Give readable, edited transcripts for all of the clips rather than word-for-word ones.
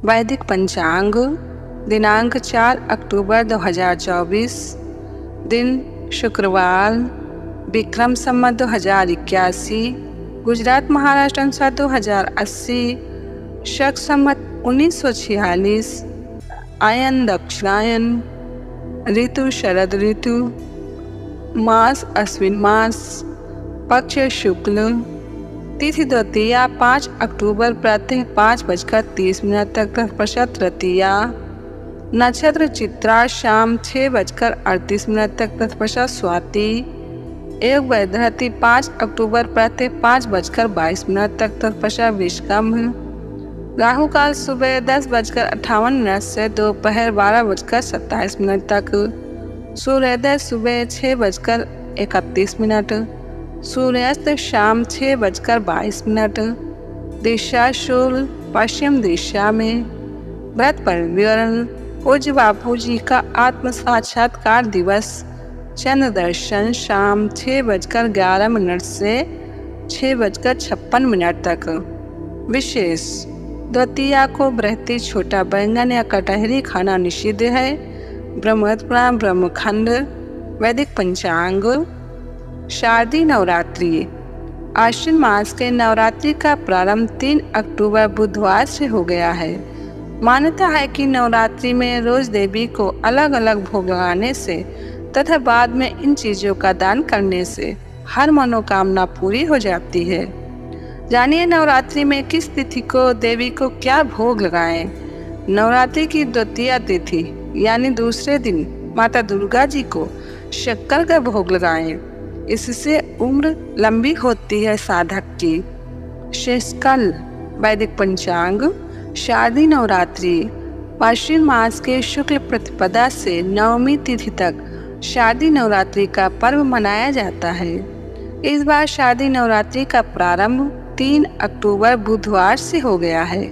वैदिक पंचांग दिनांक 4 अक्टूबर 2024, दिन शुक्रवार, विक्रम संवत 2081, गुजरात महाराष्ट्र अनुसार 2080, शक संवत 1946, आयन दक्षिणायन, ऋतु शरद ऋतु, मास अश्विन मास, पक्ष शुक्ल, तिथि द्वितीया 5 अक्टूबर प्रातः 5:30 तक तत्पश्चात तृतीया, नक्षत्र चित्रा शाम 6:38 तक तत्पश्चात स्वाति, योग वैधृति 5 अक्टूबर प्रातः 5:22 तक तत्पश्चात विश्कम, राहु काल सुबह 10:58 से दोपहर 12:27 तक, सूर्योदय सुबह 6:31, सूर्यास्त शाम 6:22, दिशा शूल पश्चिम दिशा में, व्रत पर विवरण। पूज्य बापू जी का आत्म साक्षात्कार दिवस, चंद्र दर्शन शाम 6:11 से 6:56 तक। विशेष द्वितीया को बृहति छोटा बैंगन या कटहरी खाना निषिद्ध है। ब्रह्मपुरा ब्रह्मखंड। वैदिक पंचांग। शारदीय नवरात्रि। आश्विन मास के नवरात्रि का प्रारंभ 3 अक्टूबर बुधवार से हो गया है। मान्यता है कि नवरात्रि में रोज देवी को अलग अलग भोग लगाने से तथा बाद में इन चीजों का दान करने से हर मनोकामना पूरी हो जाती है। जानिए नवरात्रि में किस तिथि को देवी को क्या भोग लगाएं। नवरात्रि की द्वितीया तिथि यानी दूसरे दिन माता दुर्गा जी को शक्कर का भोग लगाएं। इससे उम्र लंबी होती है साधक की। शेषकाल। वैदिक पंचांग। शारदीय नवरात्रि। आश्विन मास के शुक्ल प्रतिपदा से नवमी तिथि तक शारदीय नवरात्रि का पर्व मनाया जाता है। इस बार शारदीय नवरात्रि का प्रारंभ 3 अक्टूबर बुधवार से हो गया है।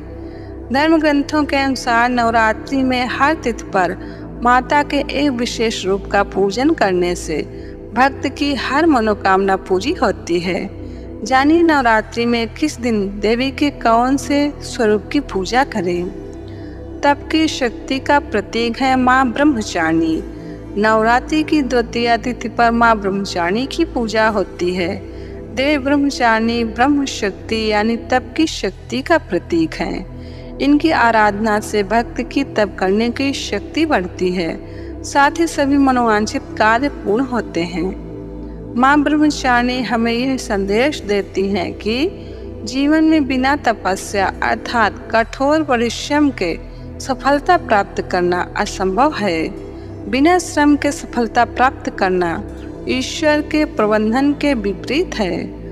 धर्म ग्रंथों के अनुसार नवरात्रि में हर तिथि पर माता के एक विशेष रूप का पूजन करने से भक्त की हर मनोकामना पूरी होती है। जानिए नवरात्रि में किस दिन देवी के कौन से स्वरूप की पूजा करें। तप की शक्ति का प्रतीक है माँ ब्रह्मचारिणी। नवरात्रि की द्वितीया तिथि पर माँ ब्रह्मचारिणी की पूजा होती है। देवी ब्रह्मचारिणी ब्रह्म शक्ति यानी तप की शक्ति का प्रतीक है। इनकी आराधना से भक्त की तप करने की शक्ति बढ़ती है, साथ ही सभी मनोवांछित कार्य पूर्ण होते हैं। माँ ब्रह्मचारिणी हमें यह संदेश देती हैं कि जीवन में बिना तपस्या अर्थात कठोर परिश्रम के सफलता प्राप्त करना असंभव है। बिना श्रम के सफलता प्राप्त करना ईश्वर के प्रबंधन के विपरीत है।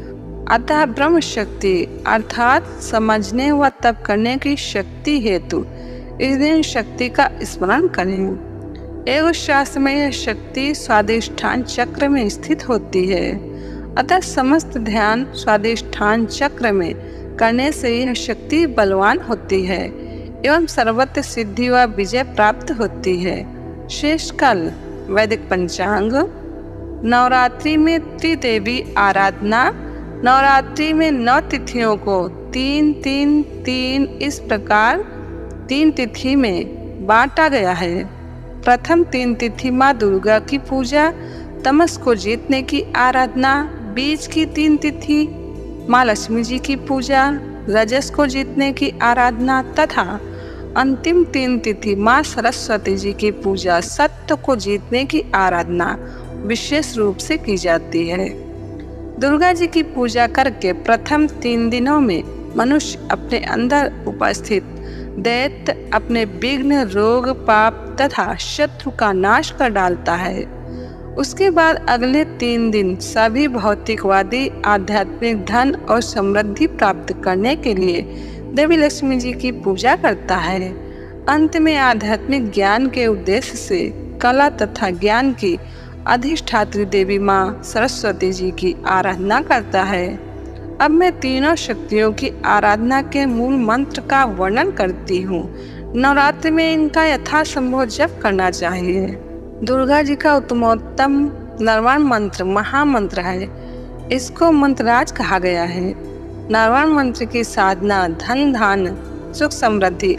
अतः ब्रह्म शक्ति अर्थात समझने व तप करने की शक्ति हेतु इस दिन शक्ति का स्मरण करें। एवं शास्त्र में यह शक्ति स्वादिष्ठान चक्र में स्थित होती है। अतः समस्त ध्यान स्वादिष्ठान चक्र में करने से यह शक्ति बलवान होती है एवं सर्वत्र सिद्धि व विजय प्राप्त होती है। शेषकाल। वैदिक पंचांग। नवरात्रि में त्रिदेवी आराधना। नवरात्रि में 9 तिथियों को 3-3-3 इस प्रकार 3 तिथि में बांटा गया है। प्रथम 3 तिथि माँ दुर्गा की पूजा, तमस को जीतने की आराधना। बीच की 3 तिथि माँ लक्ष्मी जी की पूजा, रजस को जीतने की आराधना तथा अंतिम 3 तिथि माँ सरस्वती जी की पूजा, सत्य को जीतने की आराधना विशेष रूप से की जाती है। दुर्गा जी की पूजा करके प्रथम 3 दिनों में मनुष्य अपने अंदर उपस्थित दैत्य अपने विघ्न, रोग, पाप तथा शत्रु का नाश कर डालता है। उसके बाद अगले 3 दिन सभी भौतिकवादी आध्यात्मिक धन और समृद्धि प्राप्त करने के लिए देवी लक्ष्मी जी की पूजा करता है। अंत में आध्यात्मिक ज्ञान के उद्देश्य से कला तथा ज्ञान की अधिष्ठात्री देवी माँ सरस्वती जी की आराधना करता है। अब मैं तीनों शक्तियों की आराधना के मूल मंत्र का वर्णन करती हूँ। नवरात्रि में इनका यथासंभव जप करना चाहिए। दुर्गा जी का उत्तमोत्तम नरवाण मंत्र महामंत्र है। इसको मंत्रराज कहा गया है। नरवाण मंत्र की साधना धन धान सुख समृद्धि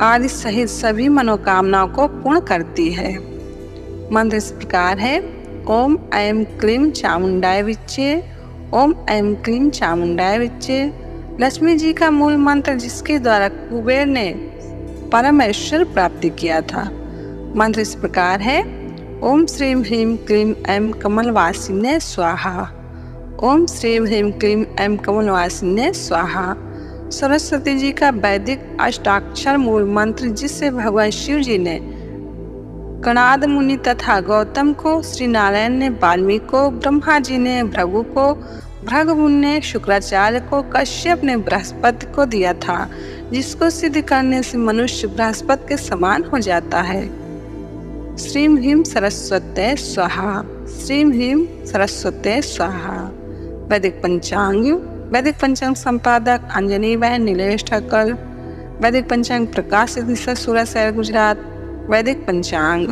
आदि सहित सभी मनोकामनाओं को पूर्ण करती है। मंत्र इस प्रकार है। ओम ऐं क्लीं चामुंडाय विच्चे, ओम ऐं क्लीं चामुंडाय विच्चे। लक्ष्मी जी का मूल मंत्र जिसके द्वारा कुबेर ने परमेश्वर प्राप्ति किया था। मंत्र इस प्रकार है। ओम श्रीं ह्रीं क्लीं ऐं कमलवासिन्ये स्वाहा, ओम श्रीं ह्रीं क्लीं ऐं कमलवासिन्ये स्वाहा। सरस्वती जी का वैदिक अष्टाक्षर मूल मंत्र जिससे भगवान शिव जी ने कणाद मुनि तथा गौतम को, श्री नारायण ने वाल्मीकि को, ब्रह्मा जी ने भृगु को, भृगु मुनि ने शुक्राचार्य को, कश्यप ने बृहस्पति को दिया था, जिसको सिद्ध करने से मनुष्य बृहस्पति के समान हो जाता है। श्रीं ह्रीं सरस्वते स्वाहा, श्रीं ह्रीं सरस्वते स्वाहा। वैदिक पंचांग। वैदिक पंचांग संपादक अंजनी बहन नीलेश ठाकर। वैदिक पंचांग प्रकाशित सूरत शहर गुजरात। वैदिक पंचांग।